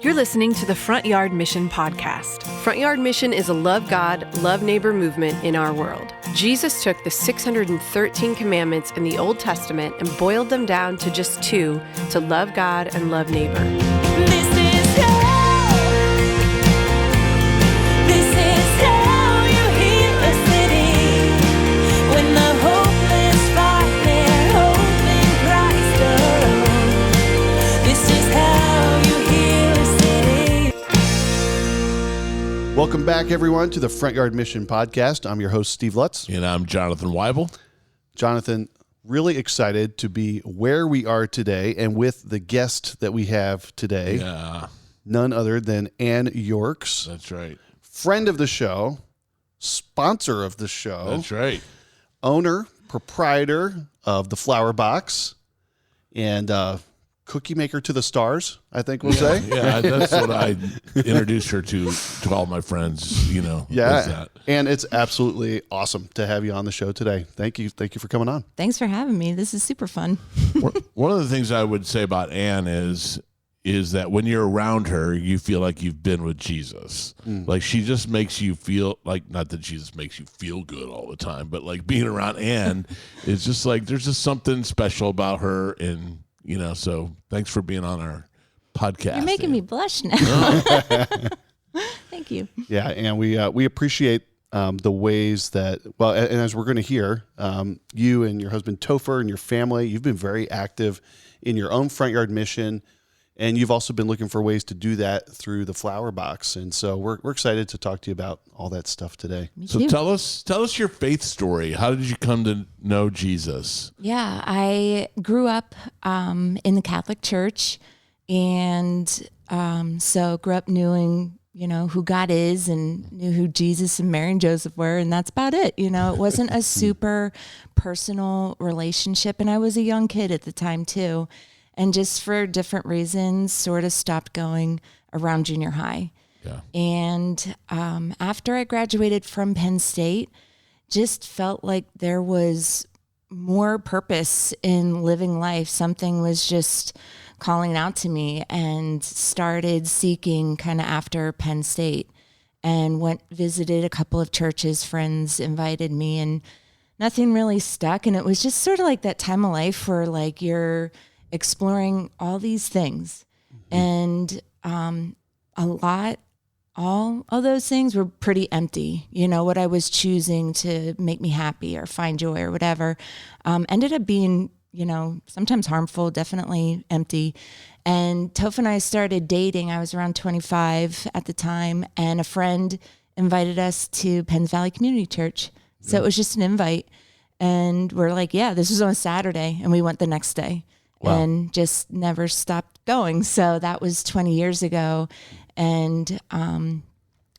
You're listening to the Front Yard Mission podcast. Front Yard Mission is a love God, love neighbor movement in our world. Jesus took the 613 commandments in the Old Testament and boiled them down to just two, to love God and love neighbor. Welcome back, everyone, to the Front Yard Mission podcast. I'm your host, Steve Lutz. And I'm Jonathan Weibel. Jonathan, really excited to be where we are today and with the guest that we have today. Yeah. None other than Ann Yorks. That's right. Friend of the show, sponsor of the show. That's right. Owner, proprietor of the Flower Box, and cookie maker to the stars, I think we'll say. Yeah, that's what I introduced her to all my friends, you know. Yeah, and it's absolutely awesome to have you on the show today. Thank you for coming on. Thanks for having me. This is super fun. One of the things I would say about Ann is that when you're around her, you feel like you've been with Jesus. Like she just makes you feel like, not that Jesus makes you feel good all the time, but like being around Ann is just like, there's just something special about her. And, you know, so thanks for being on our podcast. You're making me blush now. Thank you. Yeah, and we appreciate the ways that, well, and as we're going to hear, you and your husband Topher and your family, you've been very active in your own Front Yard Mission, and you've also been looking for ways to do that through the Flower Box. And so we're excited to talk to you about all that stuff today. So tell us your faith story. How did you come to know Jesus? Yeah, I grew up in the Catholic Church, and so grew up knowing, you know, who God is and knew who Jesus and Mary and Joseph were, and that's about it. You know, it wasn't a super personal relationship, and I was a young kid at the time too. And just for different reasons, sort of stopped going around junior high. Yeah. And after I graduated from Penn State, just felt like there was more purpose in living life. Something was just calling out to me, and started seeking kind of after Penn State, and visited a couple of churches. Friends invited me, and nothing really stuck. And it was just sort of like that time of life where like you're exploring all these things, and all of those things were pretty empty. You know, what I was choosing to make me happy or find joy or whatever ended up being, you know, sometimes harmful, definitely empty. And Toph and I started dating. I was around 25 at the time, and a friend invited us to Penns Valley Community Church. So it was just an invite, and we're like, yeah, this was on a Saturday, and we went the next day. Wow. And just never stopped going. So that was 20 years ago. And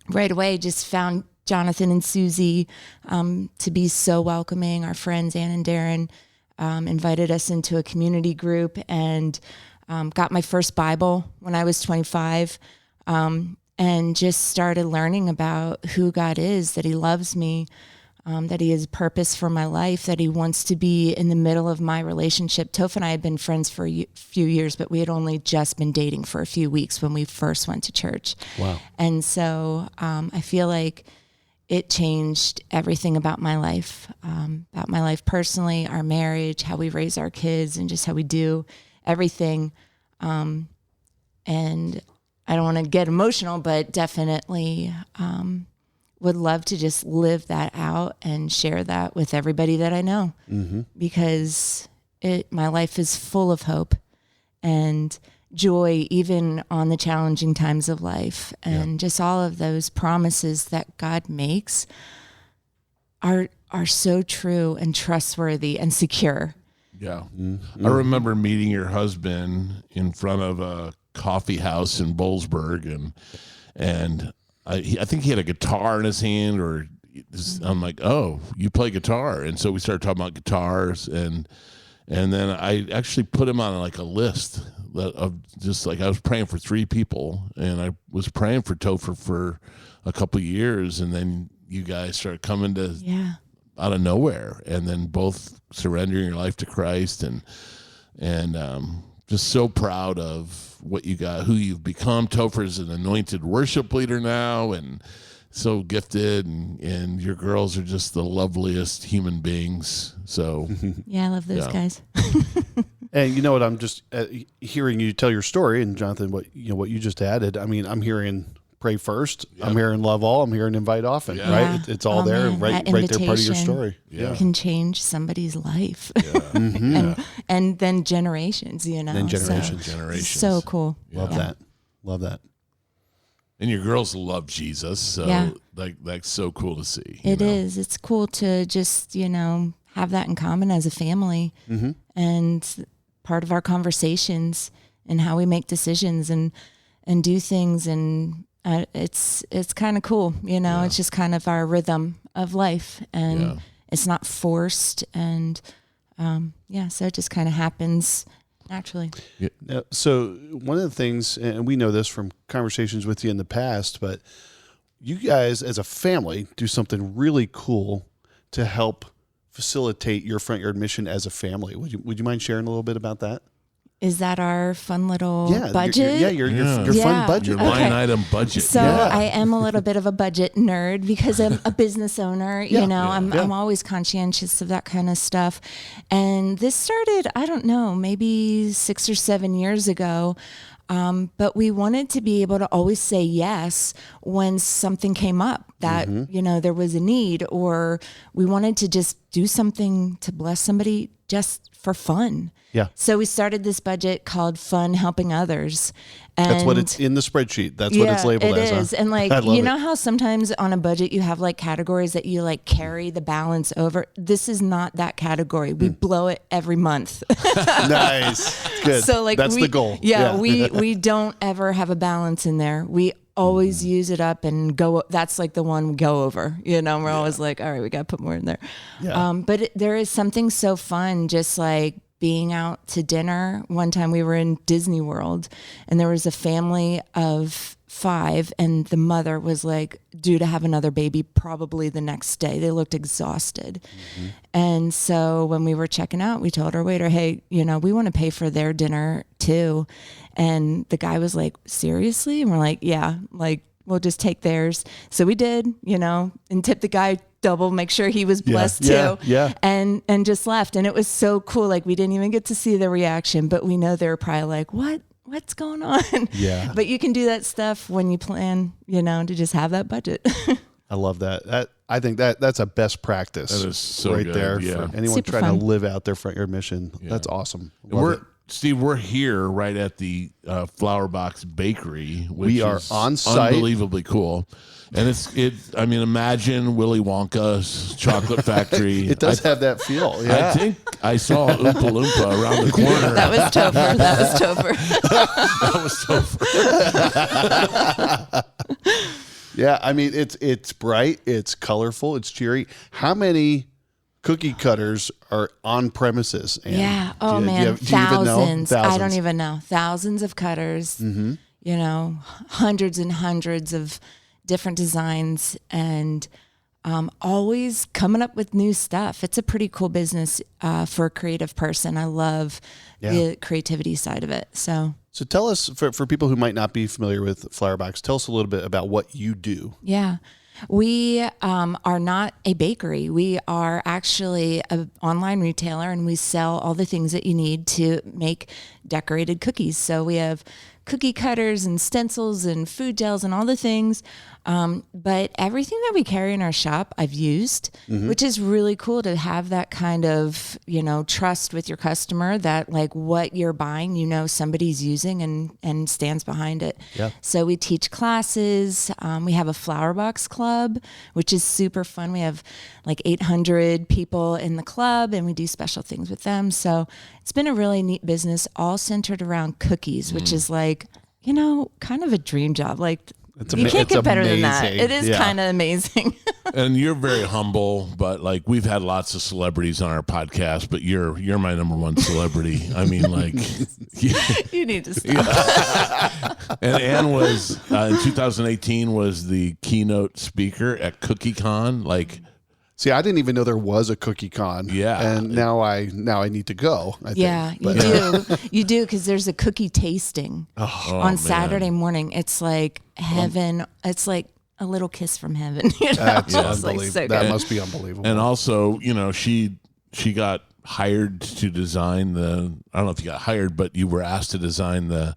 right away just found Jonathan and Susie to be so welcoming. Our friends, Ann and Darren, invited us into a community group, and got my first Bible when I was 25, and just started learning about who God is, that he loves me, that he has purpose for my life, that he wants to be in the middle of my relationship. Toph and I had been friends for a few years, but we had only just been dating for a few weeks when we first went to church. Wow. And so I feel like it changed everything about my life personally, our marriage, how we raise our kids, and just how we do everything. And I don't want to get emotional, but definitely would love to just live that out and share that with everybody that I know, because my life is full of hope and joy, even on the challenging times of life. And just all of those promises that God makes are so true and trustworthy and secure. Yeah. I remember meeting your husband in front of a coffee house in Boalsburg, and I think he had a guitar in his hand, or I'm like, oh, you play guitar. And so we started talking about guitars, and then I actually put him on like a list of just like, I was praying for 3 people, and I was praying for Topher for a couple of years, and then you guys started coming to out of nowhere, and then both surrendering your life to Christ, and just so proud of what you got, who you've become. Topher's an anointed worship leader now, and so gifted, and your girls are just the loveliest human beings. So Yeah, I love those guys. And you know what? I'm just hearing you tell your story, and Jonathan, what you just added. I mean, I'm hearing pray first. I'm hearing love all. I'm hearing invite often. Yeah. Right? It's all there, man, right there, part of your story. Yeah. can change somebody's life. Yeah. and then generations, you know. Then generations. Generations. So cool. Love that. Love that. And your girls love Jesus, so Yeah. that's so cool to see. It is. It's cool to just, have that in common as a family. And part of our conversations and how we make decisions and do things. And it's kind of cool, It's just kind of our rhythm of life. And it's not forced. And so it just kind of happens naturally. Yeah, so one of the things, and we know this from conversations with you in the past, but you guys as a family do something really cool to help facilitate your Front Yard Mission as a family. Would you mind sharing a little bit about that? Is that our fun little budget? Your fun budget. Your line item budget. So I am a little bit of a budget nerd because I'm a business owner. I'm always conscientious of that kind of stuff. And this started, I don't know, maybe 6 or 7 years ago. But we wanted to be able to always say yes when something came up that, there was a need, or we wanted to just do something to bless somebody just for fun. Yeah. So we started this budget called Fun Helping Others. And That's what it's in the spreadsheet. That's what it's labeled as. It is. Huh? And I love it. how sometimes on a budget you have like categories that you like carry the balance over? This is not that category. We blow it every month. Nice. Good. So that's the goal. Yeah, we don't ever have a balance in there. We always use it up and go. That's like the one we go over. We're always like, all right, we got to put more in there. Yeah. But there is something so fun, just like being out to dinner. One time we were in Disney World, and there was a family of 5, and the mother was like due to have another baby probably the next day. They looked exhausted. And so when we were checking out, we told our waiter, hey, we want to pay for their dinner too. And the guy was like, seriously? And we're like, yeah, like we'll just take theirs. So we did, and tipped the guy double, make sure he was blessed too. Yeah. And just left. And it was so cool. Like we didn't even get to see the reaction, but we know they were probably like, what's going on? Yeah. But you can do that stuff when you plan, to just have that budget. I love that. I think that's a best practice. That is so right good, there yeah. for anyone Super trying fun. to live out their Front Yard Mission. That's awesome. Steve, we're here right at the Flower Box Bakery, which We are is on site. unbelievably cool. And I mean, imagine Willy Wonka's chocolate factory. It does have that feel. Yeah. I think I saw Oompa Loompa around the corner. That was Topher. That was Topher. Yeah, I mean it's bright, it's colorful, it's cheery. How many cookie cutters are on premises? Ann? Yeah. Oh, Do you man. even know? Thousands. I don't even know. Thousands of cutters, hundreds and hundreds of different designs, and always coming up with new stuff. It's a pretty cool business for a creative person. I love the creativity side of it. So tell us, for people who might not be familiar with Flower Box, tell us a little bit about what you do. yeah. We are not a bakery. We are actually an online retailer, and we sell all the things that you need to make decorated cookies. So we have cookie cutters and stencils and food gels and all the things. But everything that we carry in our shop, I've used, which is really cool to have that kind of, trust with your customer that like what you're buying, somebody's using and stands behind it. Yeah. So we teach classes. We have a Flower Box Club, which is super fun. We have like 800 people in the club, and we do special things with them. So it's been a really neat business, all centered around cookies, which is like, kind of a dream job. Like, you can't get better than that. It is kind of amazing. And you're very humble, but like we've had lots of celebrities on our podcast, but you're my number one celebrity. I mean, like You need to stop. And Ann was in 2018 was the keynote speaker at CookieCon. Like See, I didn't even know there was a cookie con. Yeah. And now I need to go. I Yeah, think. you But, do. You do, because there's a cookie tasting on man. Saturday morning. It's like heaven. It's like a little kiss from heaven. You know? That's It's like unbelievable. so That good. must be unbelievable. And also, she got hired to design I don't know if you got hired, but you were asked to design the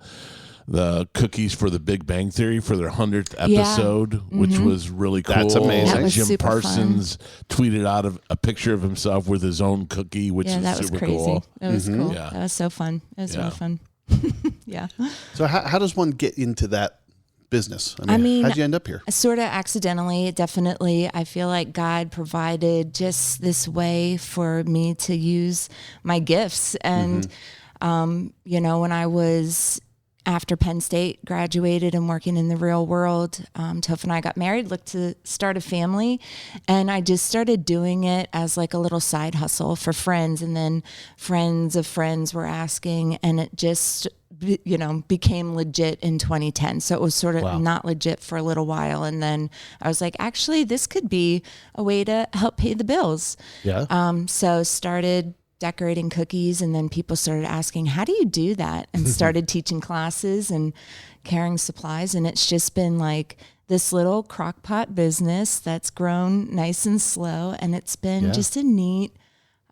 cookies for the Big Bang Theory for their 100th episode, which was really cool. That's amazing. That was Jim super Parsons tweeted out a picture of himself with his own cookie, which Yeah, is that was super crazy. cool. That was cool. Yeah. That was so fun. It was Yeah. really fun. Yeah. So how does one get into that business? I mean, how'd you end up here? Sort of accidentally, definitely. I feel like God provided just this way for me to use my gifts. And, when I was after Penn State, graduated and working in the real world, Toph and I got married, looked to start a family. And I just started doing it as like a little side hustle for friends. And then friends of friends were asking, and it just became legit in 2010. So it was sort of not legit for a little while. And then I was like, actually, this could be a way to help pay the bills. Yeah. So started decorating cookies, and then people started asking, how do you do that? And started teaching classes and carrying supplies. And it's just been like this little crock pot business that's grown nice and slow. And it's been just a neat,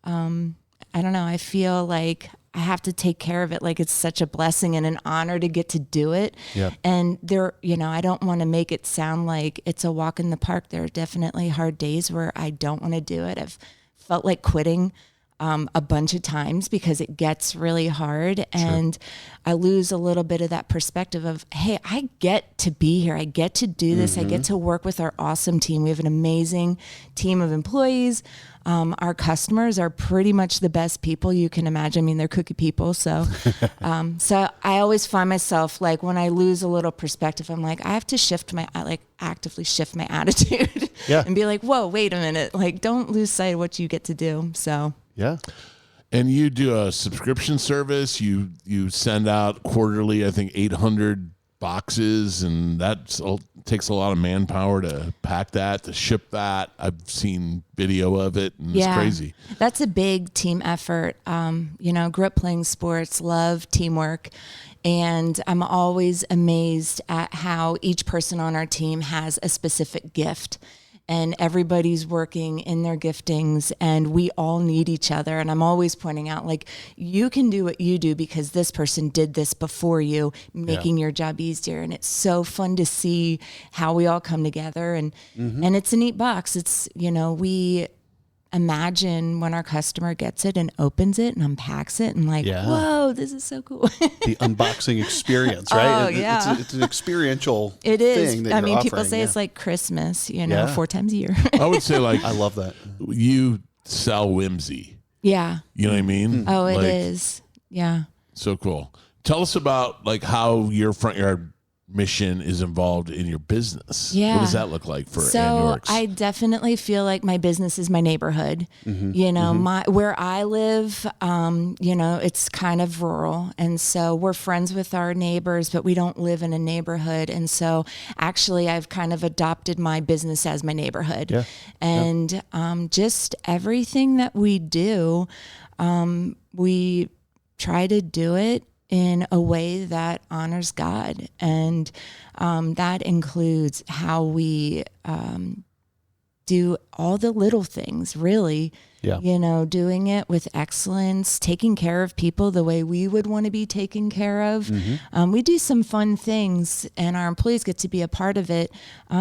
I don't know, I feel like I have to take care of it. Like it's such a blessing and an honor to get to do it. Yep. And there, I don't want to make it sound like it's a walk in the park. There are definitely hard days where I don't want to do it. I've felt like quitting a bunch of times because it gets really hard, and I lose a little bit of that perspective of, hey, I get to be here. I get to do this. I get to work with our awesome team. We have an amazing team of employees. Our customers are pretty much the best people you can imagine. I mean, they're cookie people. So, so I always find myself like when I lose a little perspective, I'm like, I have to actively shift my attitude and be like, whoa, wait a minute. Like, don't lose sight of what you get to do. So. Yeah. And you do a subscription service. You send out quarterly, I think, 800 boxes, and that takes a lot of manpower to pack that, to ship that. I've seen video of it, and it's crazy. That's a big team effort. Grew up playing sports, love teamwork. And I'm always amazed at how each person on our team has a specific gift. And everybody's working in their giftings, and we all need each other. And I'm always pointing out, like, you can do what you do because this person did this before you, making your job easier. And it's so fun to see how we all come together. And and it's a neat box. It's, we imagine when our customer gets it and opens it and unpacks it and like, whoa, this is so cool. The unboxing experience, right? Oh, yeah. It's an experiential It is. thing that I mean, you're people offering, say it's like Christmas, 4 times a year. I would say, like, I love that. you sell whimsy. Yeah. You know what I mean? Oh, it Like, is. Yeah. So cool. Tell us about like how your Front Yard Mission is involved in your business. Yeah. What does that look like for Ann So Yorks? I definitely feel like my business is my neighborhood. Where I live, it's kind of rural. And so we're friends with our neighbors, but we don't live in a neighborhood. And so actually I've kind of adopted my business as my neighborhood. Yeah. And just everything that we do, we try to do it in a way that honors God. And that includes how we do all the little things, really. Yeah. Doing it with excellence, taking care of people the way we would want to be taken care of. We do some fun things, and our employees get to be a part of it.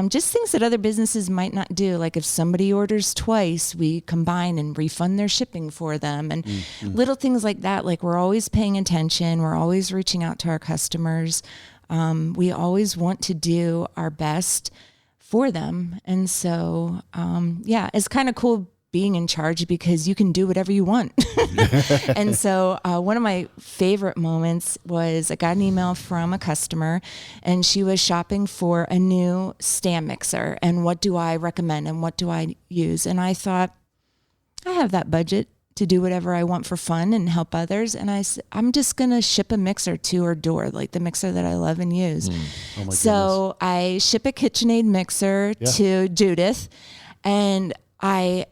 Just things that other businesses might not do. Like if somebody orders twice, we combine and refund their shipping for them. And little things like that. Like we're always paying attention. We're always reaching out to our customers. We always want to do our best for them. And so, it's kind of cool being in charge because you can do whatever you want. And so one of my favorite moments was I got an email from a customer, and she was shopping for a new stand mixer. And what do I recommend and what do I use? And I thought, I have that budget to do whatever I want for fun and help others. And I'm just going to ship a mixer to her door, like the mixer that I love and use. Oh my So I ship a KitchenAid mixer to Judith, and I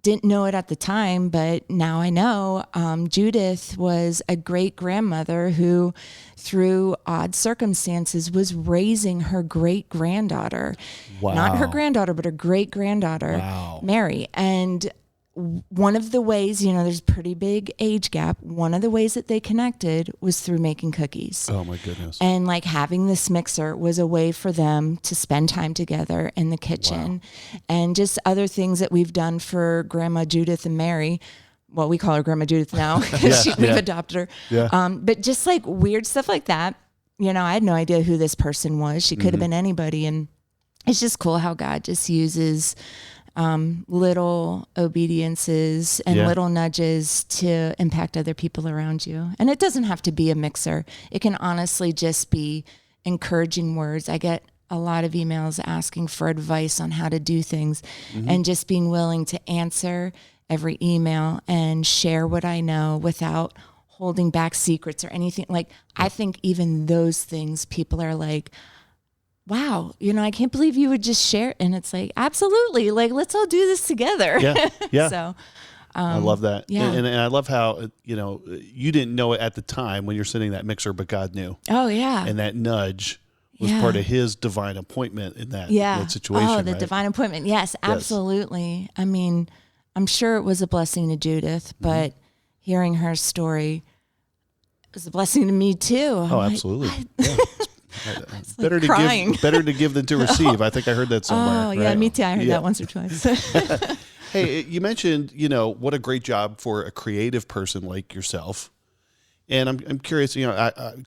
didn't know it at the time, but now I know. Judith was a great grandmother who, through odd circumstances, was raising her great granddaughter. Wow. Not her granddaughter, but her great granddaughter, Wow. Mary. And one of the ways, there's a pretty big age gap. One of the ways that they connected was through making cookies. Oh my goodness. And like having this mixer was a way for them to spend time together in the kitchen. And just other things that we've done for Grandma Judith and Mary. Well, we call her Grandma Judith now because we've adopted her. Yeah. But just like weird stuff like that, I had no idea who this person was. She could have been anybody. And it's just cool how God just uses little obediences and little nudges to impact other people around you. And it doesn't have to be a mixer. It can honestly just be encouraging words. I get a lot of emails asking for advice on how to do things, and just being willing to answer every email and share what I know without holding back secrets or anything. Like, I think even those things, people are like, wow, I can't believe you would just share. And it's like, absolutely. Like, let's all do this together. Yeah. Yeah. So I love that. yeah. And I love how, you didn't know it at the time when you're sitting that mixer, but God knew. oh yeah. And that nudge was part of his divine appointment in that, that situation. Oh, the right? divine appointment. Yes, absolutely. I mean, I'm sure it was a blessing to Judith, but hearing her story was a blessing to me too. Oh, absolutely. Yeah. Better crying. to give than to receive. I think I heard that somewhere. Oh, yeah, right? me too. I heard that once or twice. Hey, you mentioned, what a great job for a creative person like yourself. And I'm curious,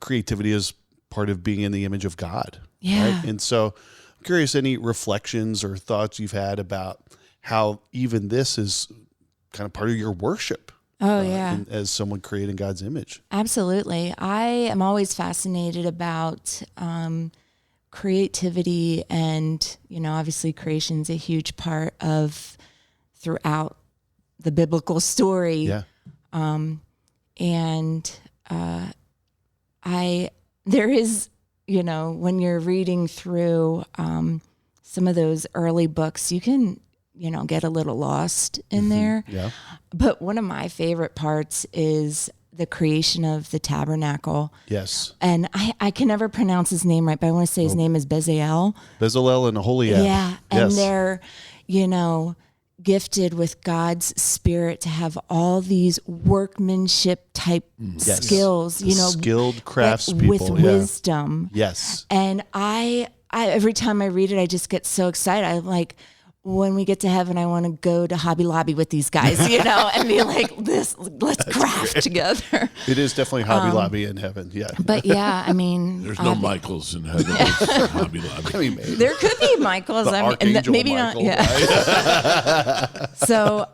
creativity is part of being in the image of God. Yeah. Right? And so I'm curious, any reflections or thoughts you've had about how even this is kind of part of your worship? Oh, yeah. As someone creating God's image. Absolutely. I am always fascinated about creativity, and, obviously creation's a huge part of throughout the biblical story. Yeah. There is, when you're reading through some of those early books, you can, get a little lost in there. Yeah. But one of my favorite parts is the creation of the tabernacle. Yes. And I can never pronounce his name right, but I want to say his name is Bezalel. Bezalel and Aholiab. Yeah. And Yes. they're, gifted with God's spirit to have all these workmanship type skills, skilled craftspeople. with wisdom. Yes. And I every time I read it, I just get so excited. I'm like, when we get to heaven, I want to go to Hobby Lobby with these guys, and be like, let's craft together. It is definitely Hobby Lobby in heaven. Yeah. But yeah, I mean, There's no Michaels in heaven. It's Hobby Lobby. I mean, maybe. there could be Michaels. The Archangel maybe Michael, not. Yeah. So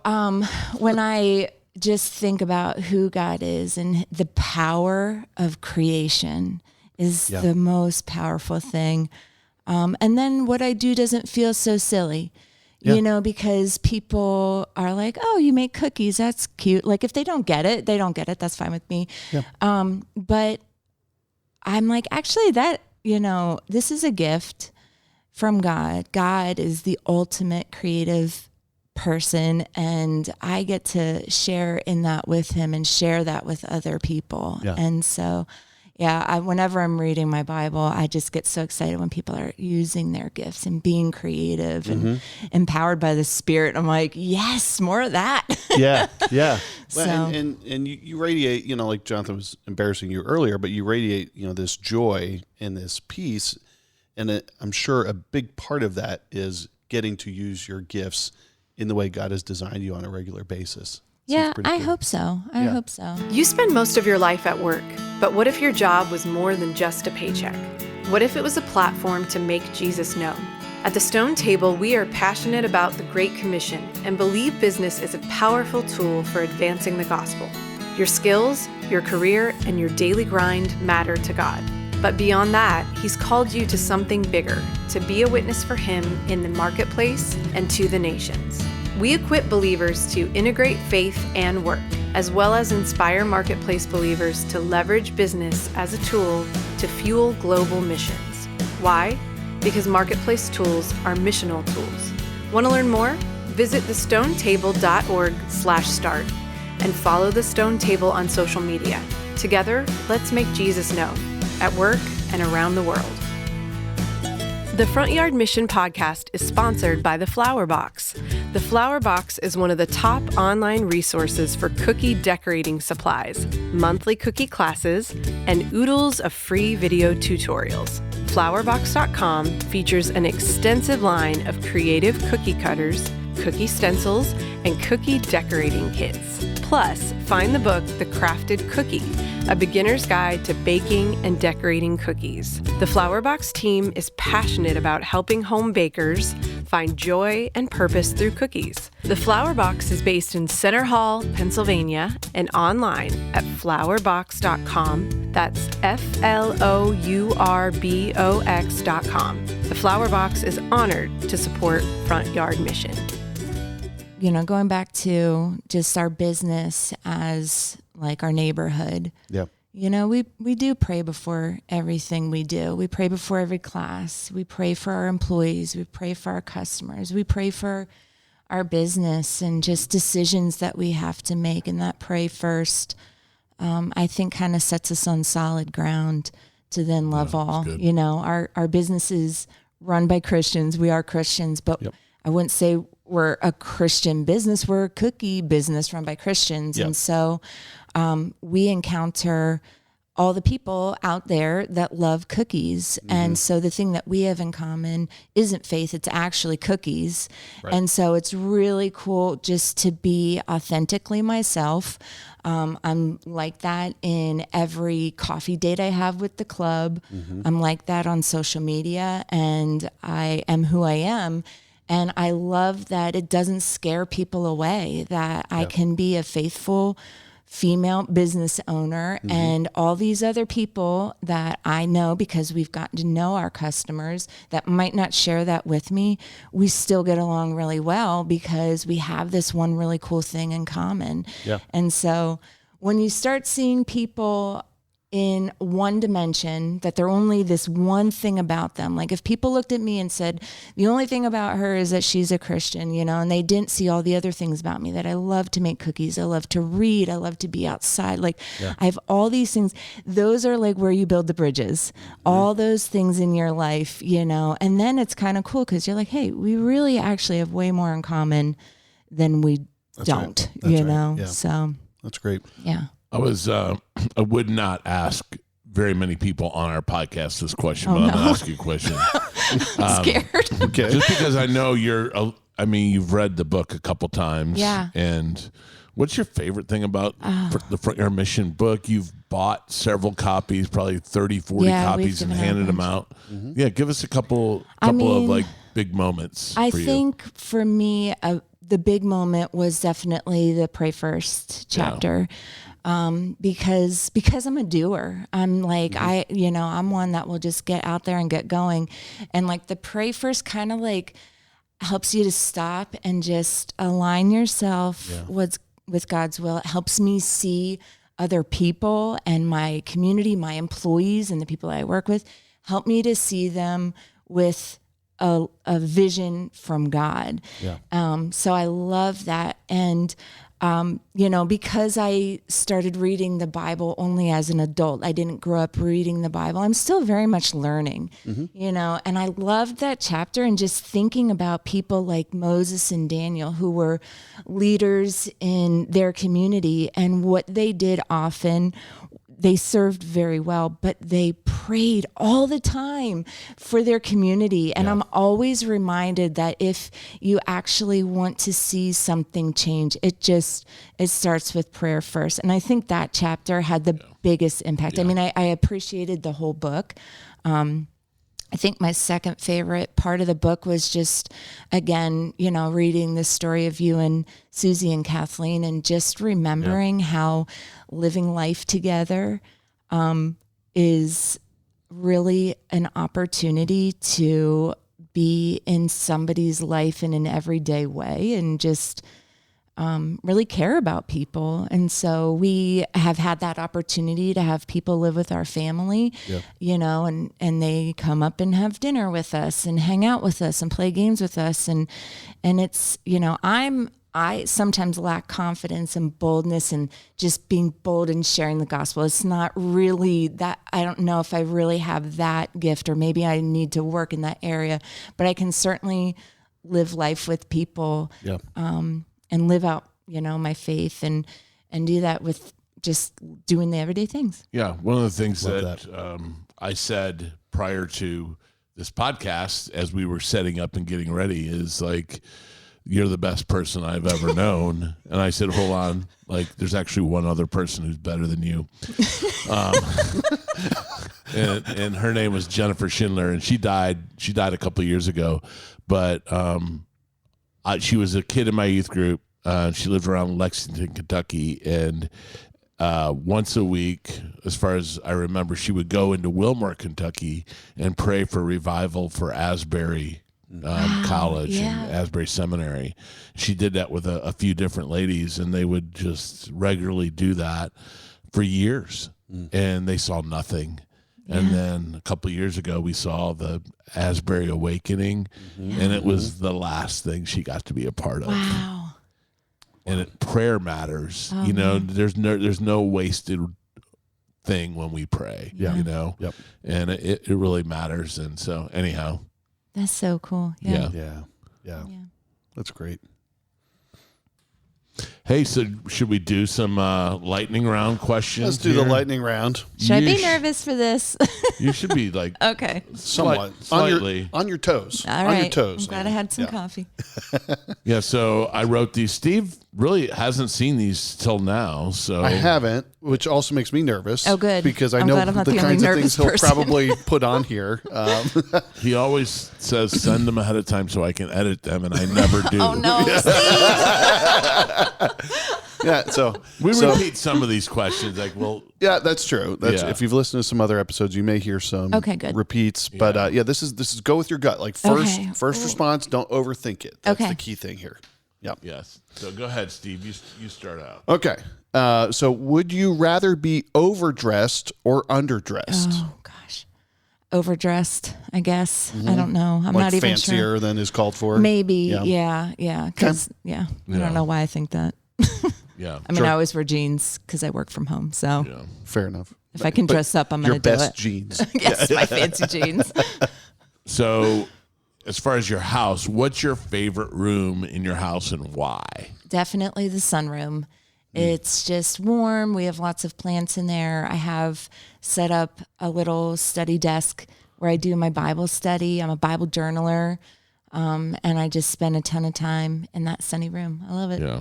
when I just think about who God is and the power of creation is the most powerful thing. And then what I do doesn't feel so silly. Because people are like, oh, you make cookies. That's cute. Like, if they don't get it, they don't get it. That's fine with me. Yeah. But I'm like, actually, this is a gift from God. God is the ultimate creative person, and I get to share in that with him and share that with other people. Yeah. And so, whenever I'm reading my Bible, I just get so excited when people are using their gifts and being creative and empowered by the Spirit. I'm like, yes, more of that. Yeah. Well, So- and you radiate, like Jonathan was embarrassing you earlier, but you radiate, this joy and this peace. And I'm sure a big part of that is getting to use your gifts in the way God has designed you on a regular basis. Yeah, Seems pretty I cool. hope so. I hope so. You spend most of your life at work, but what if your job was more than just a paycheck? What if it was a platform to make Jesus known? At the Stone Table, we are passionate about the Great Commission and believe business is a powerful tool for advancing the gospel. Your skills, your career, and your daily grind matter to God. But beyond that, He's called you to something bigger, to be a witness for Him in the marketplace and to the nations. We equip believers to integrate faith and work, as well as inspire marketplace believers to leverage business as a tool to fuel global missions. Why? Because marketplace tools are missional tools. Want to learn more? Visit thestonetable.org/start and follow The Stone Table on social media. Together, let's make Jesus known at work and around the world. The Front Yard Mission podcast is sponsored by The Flower Box. The Flower Box is one of the top online resources for cookie decorating supplies, monthly cookie classes, and oodles of free video tutorials. Flowerbox.com features an extensive line of creative cookie cutters, cookie stencils, and cookie decorating kits. Plus, find the book, The Crafted Cookie, a beginner's guide to baking and decorating cookies. The Flower Box team is passionate about helping home bakers find joy and purpose through cookies. The Flower Box is based in Center Hall, Pennsylvania, and online at flowerbox.com. That's FLOURBOX.com. The Flower Box is honored to support Front Yard Mission. You know, going back to just our business as like our neighborhood. Yeah. You know, we do pray before everything we do. We pray before every class. We pray for our employees. We pray for our customers. We pray for our business and just decisions that we have to make. And that pray first, I think kind of sets us on solid ground to then love all. Good. You know, our business is run by Christians. We are Christians, but I wouldn't say we're a Christian business. We're a cookie business run by Christians. Yep. And so we encounter all the people out there that love cookies. Mm-hmm. And so the thing that we have in common isn't faith, it's actually cookies. Right. And so it's really cool just to be authentically myself. I'm like that in every coffee date I have with the club. Mm-hmm. I'm like that on social media, and I am who I am. And I love that it doesn't scare people away, that I can be a faithful female business owner, and all these other people that I know, because we've gotten to know our customers that might not share that with me, we still get along really well because we have this one really cool thing in common. Yeah. And so when you start seeing people in one dimension, that they're only this one thing about them. Like if people looked at me and said, the only thing about her is that she's a Christian, you know, and they didn't see all the other things about me, that I love to make cookies, I love to read, I love to be outside. Like I have all these things. Those are like where you build the bridges, all those things in your life, you know, and then it's kind of cool because you're like, hey, we really actually have way more in common than we don't, you know? Yeah. So that's great. Yeah. I would not ask very many people on our podcast this question, but I'm going to ask you a question. I'm scared. Okay. Just because I know you've read the book a couple times. Yeah. And what's your favorite thing about the Front Yard Mission book? You've bought several copies, probably 30, 40 copies, and handed them out. Mm-hmm. Yeah. Give us a couple of like big moments. I think for me, the big moment was definitely the Pray First chapter. Because I'm a doer. I'm like, I'm one that will just get out there and get going. And like the Pray First kind of like helps you to stop and just align yourself with God's will. It helps me see other people and my community, my employees and the people I work with, help me to see them with a vision from God. Yeah. So I love that. And because I started reading the Bible only as an adult, I didn't grow up reading the Bible. I'm still very much learning, and I loved that chapter and just thinking about people like Moses and Daniel who were leaders in their community, and what they did often, they served very well, but they prayed all the time for their community. And I'm always reminded that if you actually want to see something change, it starts with prayer first. And I think that chapter had the biggest impact. Yeah. I mean, I appreciated the whole book. I think my second favorite part of the book was just, again, reading the story of you and Susie and Kathleen, and just remembering how living life together is really an opportunity to be in somebody's life in an everyday way, and just really care about people. And so we have had that opportunity to have people live with our family, and they come up and have dinner with us and hang out with us and play games with us. And it's, I sometimes lack confidence and boldness and just being bold and sharing the gospel. It's not really that, I don't know if I really have that gift, or maybe I need to work in that area, but I can certainly live life with people. Yeah. And live out, my faith and do that with just doing the everyday things. Yeah. One of the things Love that I said prior to this podcast, as we were setting up and getting ready, is like, you're the best person I've ever known. And I said, hold on, like there's actually one other person who's better than you. And her name was Jennifer Schindler, and she died a couple of years ago. But she was a kid in my youth group. She lived around Lexington, Kentucky, and once a week, as far as I remember, she would go into Wilmore, Kentucky, and pray for revival for Asbury College and Asbury Seminary. She did that with a few different ladies, and they would just regularly do that for years, and they saw nothing. And then a couple of years ago, we saw the Asbury Awakening, and it was the last thing she got to be a part of. Wow. And prayer matters. There's no wasted thing when we pray. Yeah. Yep. And it really matters. And so, anyhow. That's so cool. Yeah. Yeah. That's great. Hey, so should we do some lightning round questions? Let's do the lightning round. Should I be nervous for this? You should be like okay. Somewhat. Slightly. On your toes. All on right. your toes. I'm glad I had some coffee. Yeah, so I wrote these. Steve really hasn't seen these till now. So I haven't, which also makes me nervous. Oh, good. Because I I'm know glad I'm not the the only kinds of nervous things person. he'll probably put on here. He always says send them ahead of time so I can edit them, and I never do. Oh, no. Yeah, so We repeat some of these questions. Like, well, yeah, that's true. That's Yeah. if you've listened to some other episodes, you may hear some Okay, good. repeats. But this is go with your gut. Like first Okay. response, don't overthink it. That's Okay. the key thing here. Yep. yes. So go ahead, Steve. You start out. Okay. So would you rather be overdressed or underdressed? Oh, gosh. Overdressed, I guess. I don't know. I'm Like not even fancier sure. than is called for? Maybe. Yeah. Yeah. Because, I don't know why I think that. Yeah. I mean, I always wear jeans because I work from home. So Yeah. Fair enough. if I can dress up, I'm going Your to do best it. jeans. Yes, my fancy jeans. So, as far as your house, what's your favorite room in your house and why? Definitely the sunroom. It's just warm. We have lots of plants in there. I have set up a little study desk where I do my Bible study. I'm a Bible journaler. And I just spend a ton of time in that sunny room. I love it. Yeah.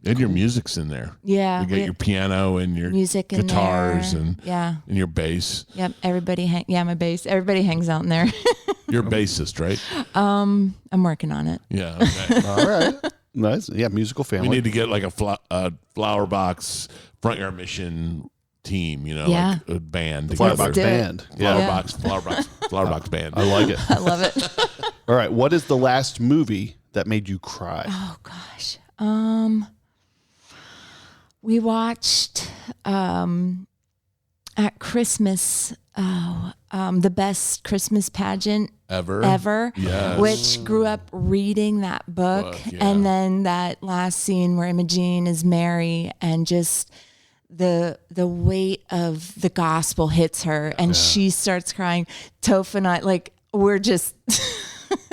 And your music's in there. Yeah. You get your piano and your music in guitars there. and Yeah. and your bass. Yep. My bass. Everybody hangs out in there. You're a bassist, right? I'm working on it. Yeah. Okay. All right. Nice. Yeah, musical family. We need to get like a Flower Box Front Yard Mission team, Yeah. like a band. Flower together. Box do it. Band. Flower Yeah. Box band. I like it. I love it. All right. What is the last movie that made you cry? Oh gosh. We watched at Christmas the best Christmas pageant ever, Yes. which grew up reading that book. Yeah. And then that last scene where Imogene is Mary and just the weight of the gospel hits her and she starts crying. Toph and I, like, we're just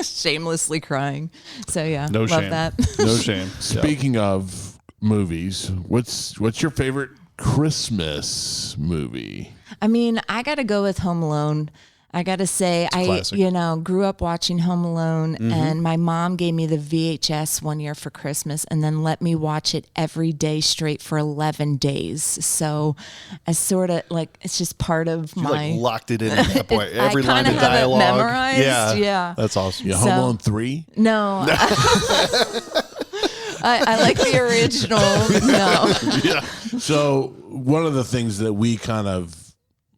shamelessly crying. So yeah, No love shame. that. No shame. Speaking of movies, what's your favorite Christmas movie? I mean, I got to go with Home Alone. I got to say, classic. grew up watching Home Alone, and my mom gave me the VHS one year for Christmas and then let me watch it every day straight for 11 days. So I sort of like, it's just part of You my... like locked it in at that point. I Every line kinda of have it dialogue. memorized, yeah. That's awesome. Yeah, So- Home Alone 3? No. I like the original. No. Yeah. So one of the things that we kind of,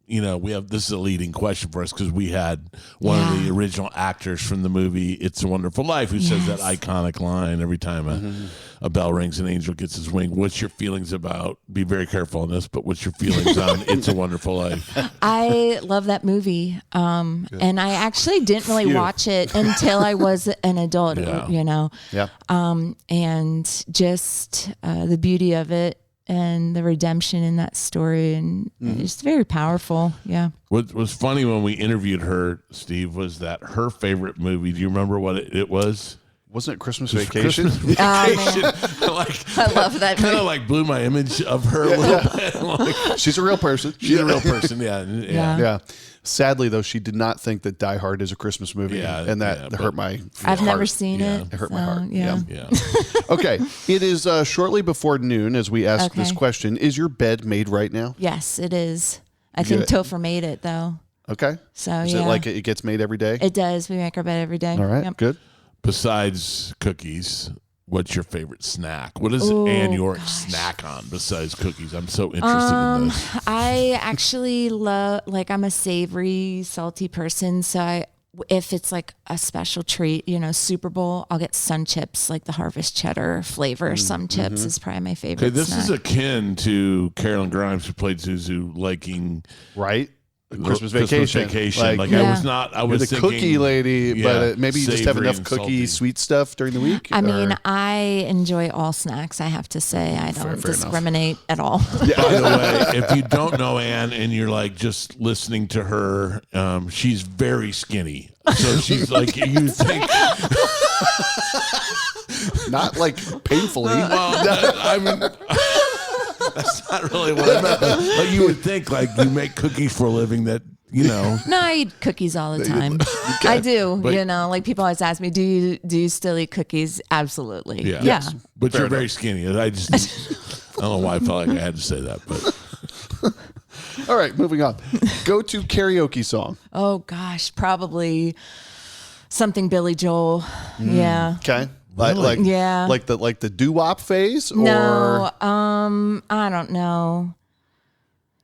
we have, this is a leading question for us because we had one of the original actors from the movie It's a Wonderful Life who says that iconic line every time a bell rings, an angel gets his wing. What's your feelings about, be very careful on this, but what's your feelings on It's a Wonderful Life? I love that movie. And I actually didn't really watch it until I was an adult, Yeah. and just the beauty of it and the redemption in that story. And it's very powerful. Yeah. What was funny when we interviewed her, Steve, was that her favorite movie, do you remember what it was? Wasn't it Christmas Vacation? Vacation. I love that Kind movie. of like blew my image of her a little bit. Like, She's a real person. she's a real person. Yeah. Yeah. Sadly, though, she did not think that Die Hard is a Christmas movie, Yeah, and that hurt my I've heart. never seen it. It hurt my so, heart. Yeah. Yeah. Okay, it is shortly before noon as we ask this Okay. question. Is your bed made right now? Yes, it is. I think get it. Topher made it though. Okay. So Is it like it gets made every day? It does. We make our bed every day. All right, Yep. good. Besides cookies, what's your favorite snack? What does Ann York snack on besides cookies? I'm so interested in this. I actually love, I'm a savory, salty person. So if it's like a special treat, Super Bowl, I'll get Sun Chips, like the Harvest Cheddar flavor. Sun Chips is probably my favorite. Okay, this snack. is akin to Carolyn Grimes, who played Zuzu, liking Right? Christmas Vacation. Like Yeah. I You're was the thinking, cookie lady, but maybe you just have savory enough and cookie, salty. sweet stuff during the week? I mean, or- I enjoy all snacks, I have to say. I don't fair discriminate at all. By the way, if you don't know Ann and you're like just listening to her, she's very skinny. So she's like, you think, not like painfully. well, I mean, that's not really what I meant. But like you would think, like you make cookies for a living that, No, I eat cookies all the time. I do. But- People always ask me, do you still eat cookies? Absolutely. Yeah. Yeah. But Fair you're very skinny. I don't know why I felt like I had to say that, but All right, moving on. Go to karaoke song. Oh gosh, probably something Billy Joel. Yeah. Okay. Like Yeah. like the doo-wop phase, or No, I don't know.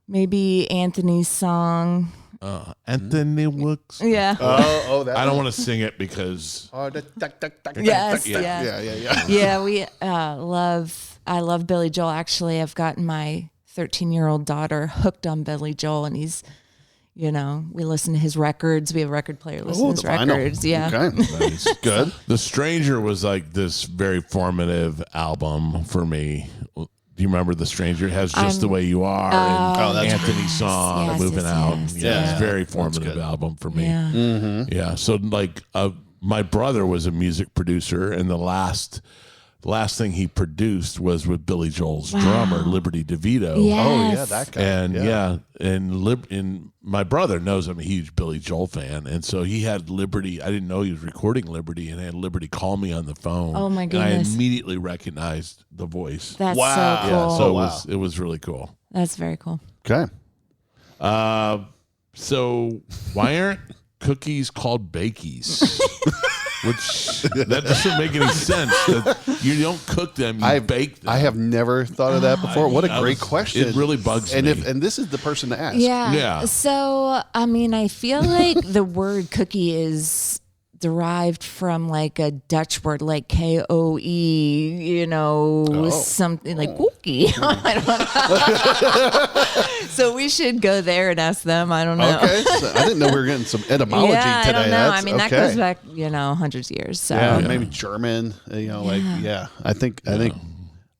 Maybe Anthony's song. Anthony Wooks. Yeah. that. I don't want to sing it because Yes, Yeah. Yeah, I love Billy Joel. Actually, I've gotten my 13-year-old daughter hooked on Billy Joel, and he's, we listen to his records. We have a record player, listen to his the vinyl. records. Yeah. Okay. Good. The Stranger was like this very formative album for me. Do you remember The Stranger? It has Just the Way You Are and that's Anthony's song, yes, Moving yes, Out. yes, Yeah, it's yeah. a very formative album for me. Yeah. Yeah. So like my brother was a music producer, and the last thing he produced was with Billy Joel's drummer, Liberty DeVito. Yes. Oh yeah, that guy. And my brother knows I'm a huge Billy Joel fan, and so he had Liberty. I didn't know he was recording Liberty, and had Liberty call me on the phone. Oh, my And goodness. I immediately recognized the voice. That's Wow. so Yeah, cool. so it was really cool. That's very cool. Okay. So why aren't cookies called bakies? Which that doesn't make any sense. That you don't cook them, you bake them. I have never thought of that before. What a I great was- question. it really bugs and me. And this is the person to ask. Yeah. Yeah. So, I mean, I feel like the word cookie is derived from like a Dutch word like KOE, something like cookie. I don't know. So we should go there and ask them. I don't know. Okay. So I didn't know we were getting some etymology Yeah, today. I don't know. That's, I mean, that okay. goes back, hundreds of years. So Yeah, maybe German. I think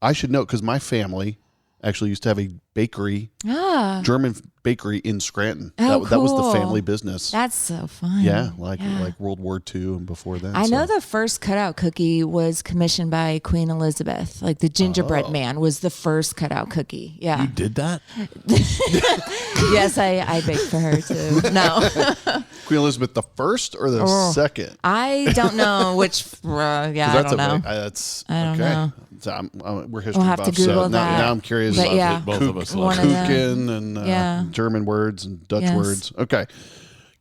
I should know because my family actually used to have a bakery, German bakery in Scranton. Oh, That was the cool. family business. that's so fun. Yeah, like World War II and before that. I know the first cutout cookie was commissioned by Queen Elizabeth. Like the gingerbread man was the first cutout cookie. Yeah. You did that? Yes, I baked for her too. No, Queen Elizabeth the first or the second. I don't know which. I don't know. That's I don't okay. know. So we're history We'll have to buffs, so Google now, that. now I'm curious. But yeah. Both of us love One it. of them. Kuchen and Yeah. German words and Dutch Yes. words. Okay.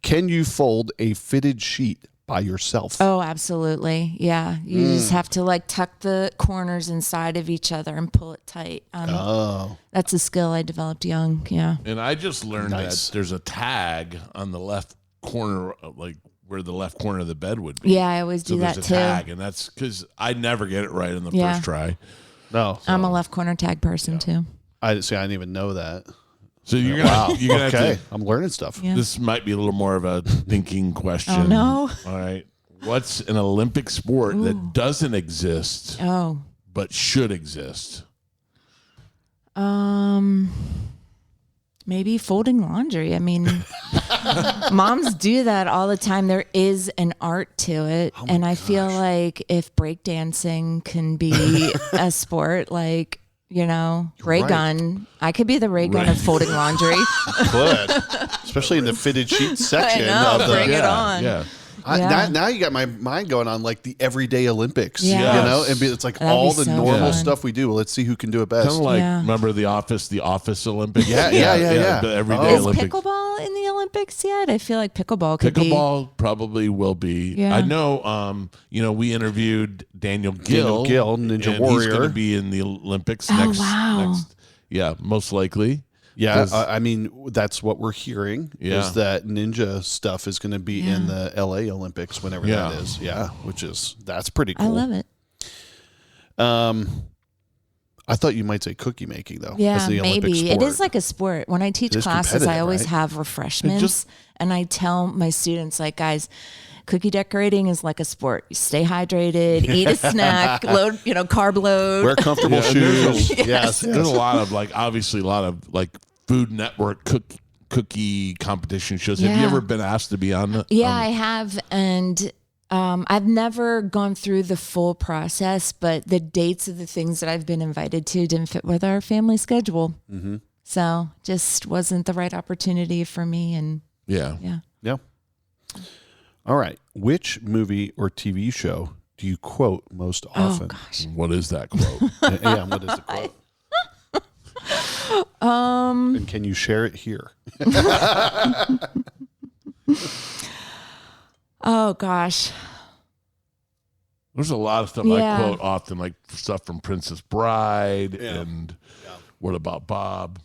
Can you fold a fitted sheet by yourself. Oh, absolutely. Yeah. You just have to like tuck the corners inside of each other and pull it tight. That's a skill I developed young. Yeah. And I just learned Nice. that there's a tag on the left corner, like where the left corner of the bed would be. Yeah, I always do that there's a too. tag, and that's because I never get it right on the Yeah. first try. No, I'm a left corner tag person too. I didn't even know that. So you're gonna, you're gonna Okay, have to. I'm learning stuff. Yeah. This might be a little more of a thinking question. Oh, no. All right. What's an Olympic sport that doesn't exist Oh. but should exist? Maybe folding laundry. I mean, moms do that all the time. There is an art to it. And I feel like if breakdancing can be a sport, like, you know, ray right. gun, I could be the ray gun of folding laundry. Good, especially in the fitted sheet section. know, of the, bring it on. Yeah. Yeah. Now you got my mind going on like the everyday Olympics. Yeah. You know, and it's like That'd all be the so normal fun. stuff we do. Well, let's see who can do it best. Kind of like, Yeah. remember The Office Olympics? Yeah. The everyday Oh. Is Olympics. pickleball in the Olympics yet? I feel like pickleball could be. Pickleball probably will be. Yeah. I know. We interviewed Daniel Gill. Daniel Gill, Ninja and He's Warrior. going to be in the Olympics Oh, next. wow. Yeah, most likely. Yeah, 'Cause- I mean that's what we're hearing Yeah. is that ninja stuff is going to be in the LA Olympics whenever Yeah. that is. Yeah, that's pretty cool. I love it. I thought you might say cookie making though. Yeah, as the Olympic maybe. sport. It is like a sport. When I teach It is classes, I competitive, always right? have refreshments. And I tell my students, like, guys, cookie decorating is like a sport. You stay hydrated, eat a snack, load, carb load. Wear comfortable Yeah, and there's shoes. Yes. There's a lot of obviously a lot of Food Network cookie competition shows. Have you Yeah. ever been asked to be on the? Yeah, I have. And I've never gone through the full process, but the dates of the things that I've been invited to didn't fit with our family schedule. Mm-hmm. So just wasn't the right opportunity for me. And Yeah. yeah. Yeah. All right. Which movie or TV show do you quote most often? Oh, gosh. What is that quote? Yeah. What is the quote? And can you share it here? Oh, gosh. There's a lot of stuff Yeah. I quote often, like stuff from Princess Bride and What About Bob?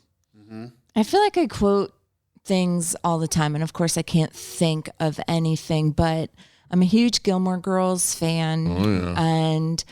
I feel like I quote things all the time. And of course, I can't think of anything, but I'm a huge Gilmore Girls fan. And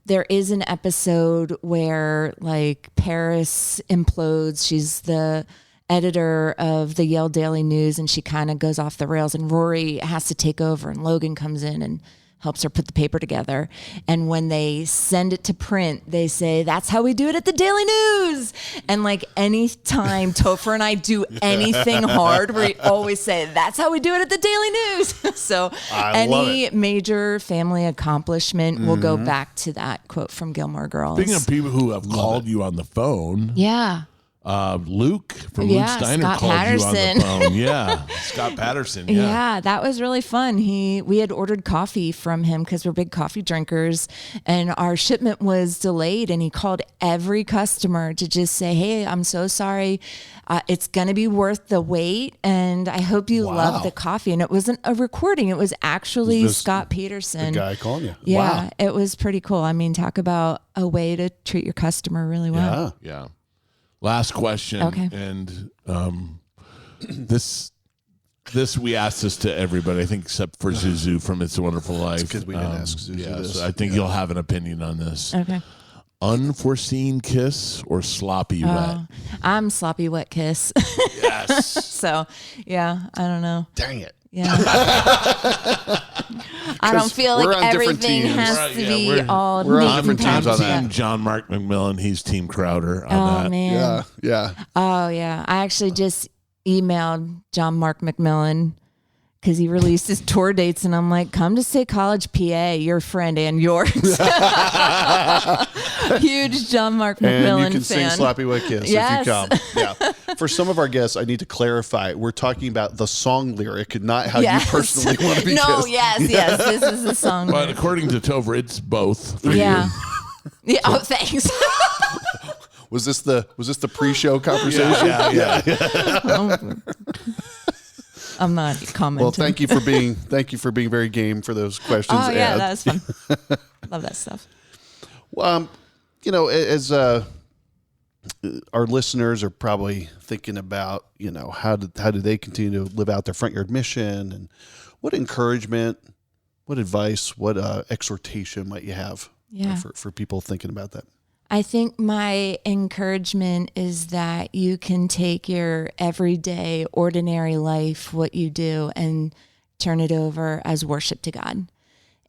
there is an episode where like Paris implodes. She's the editor of the Yale Daily News and she kind of goes off the rails and Rory has to take over and Logan comes in and helps her put the paper together. And when they send it to print, they say, that's how we do it at the Daily News. And like anytime Topher and I do anything hard, we always say, that's how we do it at the Daily News. So I love any major family accomplishment will go back to that quote from Gilmore Girls. Speaking of people who have called you on the phone, Yeah. Luke from Yeah, Luke Steiner Scott called Patterson. you on the phone. Yeah, Scott Patterson. Yeah. Yeah. That was really fun. We had ordered coffee from him because we're big coffee drinkers, and our shipment was delayed. And he called every customer to just say, "Hey, I'm so sorry. It's going to be worth the wait, and I hope you love the coffee." And it wasn't a recording; it was actually Was this Scott Peterson. The guy calling you. Yeah, Wow. it was pretty cool. I mean, talk about a way to treat your customer really well. Yeah. Yeah. Last question. Okay. And this we asked this to everybody, I think, except for Zuzu from It's a Wonderful Life. because we didn't ask Zuzu Yeah, this. so I think you'll have an opinion on this. Okay. Unforeseen kiss or sloppy wet? I'm sloppy wet kiss. Yes. So, yeah, I don't know. Dang it. Yeah. I don't feel we're like on different everything teams. has Right, to yeah, be we're- all we're on neat different and teams on tidy. that. Team John Mark McMillan. He's Team Crowder on Oh, that. man. Yeah. Yeah. Oh, yeah. I actually just emailed John Mark McMillan because he released his tour dates, and I'm like, come to State College, PA, your friend and yours. Huge John Mark McMillan And you can fan. sing Sloppy Wet Kiss Yes. if you come. Yeah. For some of our guests, I need to clarify. We're talking about the song lyric, not how Yes. you personally want to be No, kissed. yes. This is the song. But according to Tover, it's both for Yeah. you. Yeah. Oh, thanks. Was this the pre-show conversation? Yeah. I'm not commenting. Well, thank you for being very game for those questions. Oh yeah, Ed. that was fun. Love that stuff. Well, as our listeners are probably thinking about, how do they continue to live out their front yard mission, and what encouragement, what advice, what exhortation might you have for people thinking about that? I think my encouragement is that you can take your everyday, ordinary life, what you do, and turn it over as worship to God.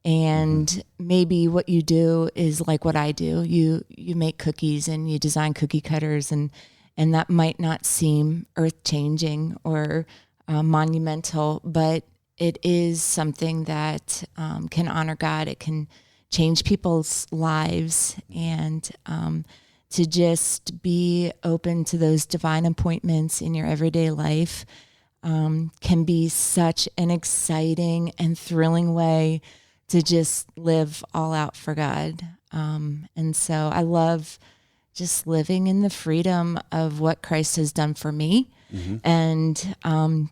And maybe what you do is like what I do. You make cookies and you design cookie cutters, and that might not seem earth-changing or monumental, but it is something that can honor God. It can change people's lives, and to just be open to those divine appointments in your everyday life can be such an exciting and thrilling way to just live all out for God. And so I love just living in the freedom of what Christ has done for me, and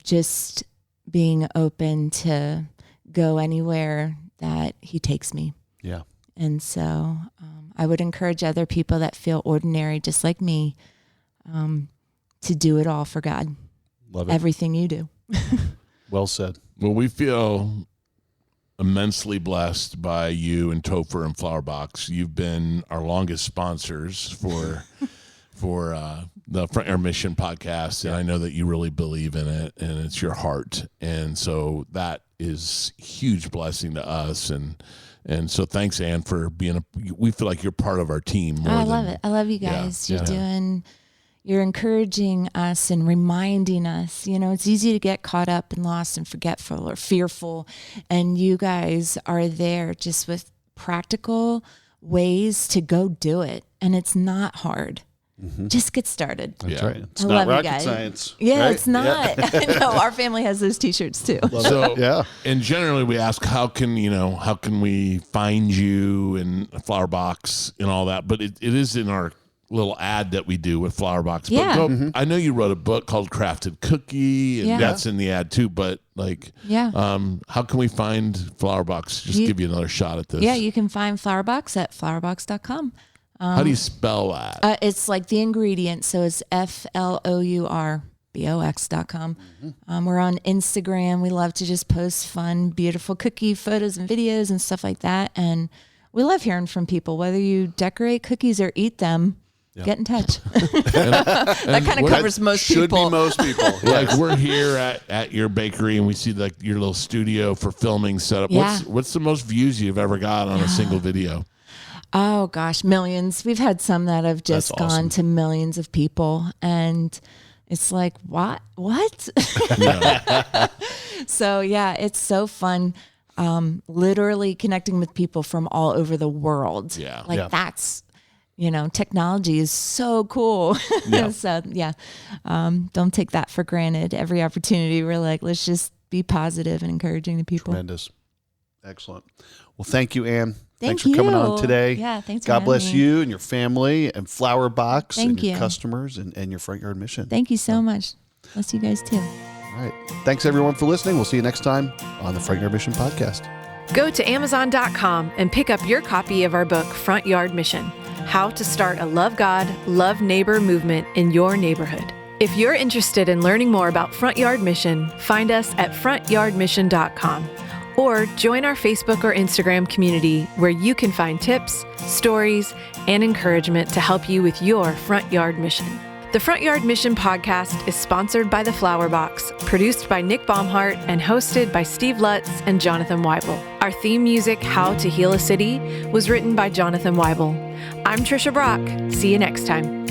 just being open to go anywhere that he takes me. Yeah. And so I would encourage other people that feel ordinary, just like me, to do it all for God. Love it. Everything you do. Well said. Well, we feel immensely blessed by you and Topher and Flowerbox. You've been our longest sponsors for the Front Yard Mission podcast, and I know that you really believe in it, and it's your heart, and so that is huge blessing to us, and so thanks, Ann, for being we feel like you're part of our team. I love it. I love you guys. You're encouraging us and reminding us. It's easy to get caught up and lost and forgetful or fearful, and you guys are there just with practical ways to go do it, and it's not hard. Just get started. That's right. It's I not love you rocket guys. science. Yeah, right? it's not. I know our family has those T-shirts too. So, Yeah. and generally we ask, how can we find you and Flowerbox and all that? But it is in our little ad that we do with Flowerbox. Yeah. But I know you wrote a book called Crafted Cookie, and that's in the ad too. But how can we find Flowerbox? Just give you another shot at this. Yeah, you can find Flowerbox at flowerbox.com. How do you spell that? It's like the ingredient, so it's FLOURBOX.com. We're on Instagram. We love to just post fun, beautiful cookie photos and videos and stuff like that. And we love hearing from people, whether you decorate cookies or eat them. Get in touch. That kind of covers most people. Should be most people. Like we're here at your bakery, and we see like your little studio for filming setup. Yeah. What's the most views you've ever got on a single video? Oh gosh, millions. We've had some that have just That's awesome. gone to millions of people, and it's like, what? So yeah, it's so fun. Literally connecting with people from all over the world. Yeah. That's, technology is so cool. Yeah. So don't take that for granted. Every opportunity we're like, let's just be positive and encouraging to people. Tremendous. Excellent. Well, thank you, Ann. Thank Thanks for coming you. on today. Yeah, thanks for God having bless me. you and your family and Flowerbox and Thank your you. customers and your Front Yard Mission. Thank you so much. Bless you guys too. All right. Thanks, everyone, for listening. We'll see you next time on the Front Yard Mission podcast. Go to Amazon.com and pick up your copy of our book, Front Yard Mission: How to Start a Love God, Love Neighbor movement in your neighborhood. If you're interested in learning more about Front Yard Mission, find us at frontyardmission.com or join our Facebook or Instagram community where you can find tips, stories, and encouragement to help you with your front yard mission. The Front Yard Mission podcast is sponsored by The Flower Box, produced by Nick Baumhart, and hosted by Steve Lutz and Jonathan Weibel. Our theme music, How to Heal a City, was written by Jonathan Weibel. I'm Trisha Brock. See you next time.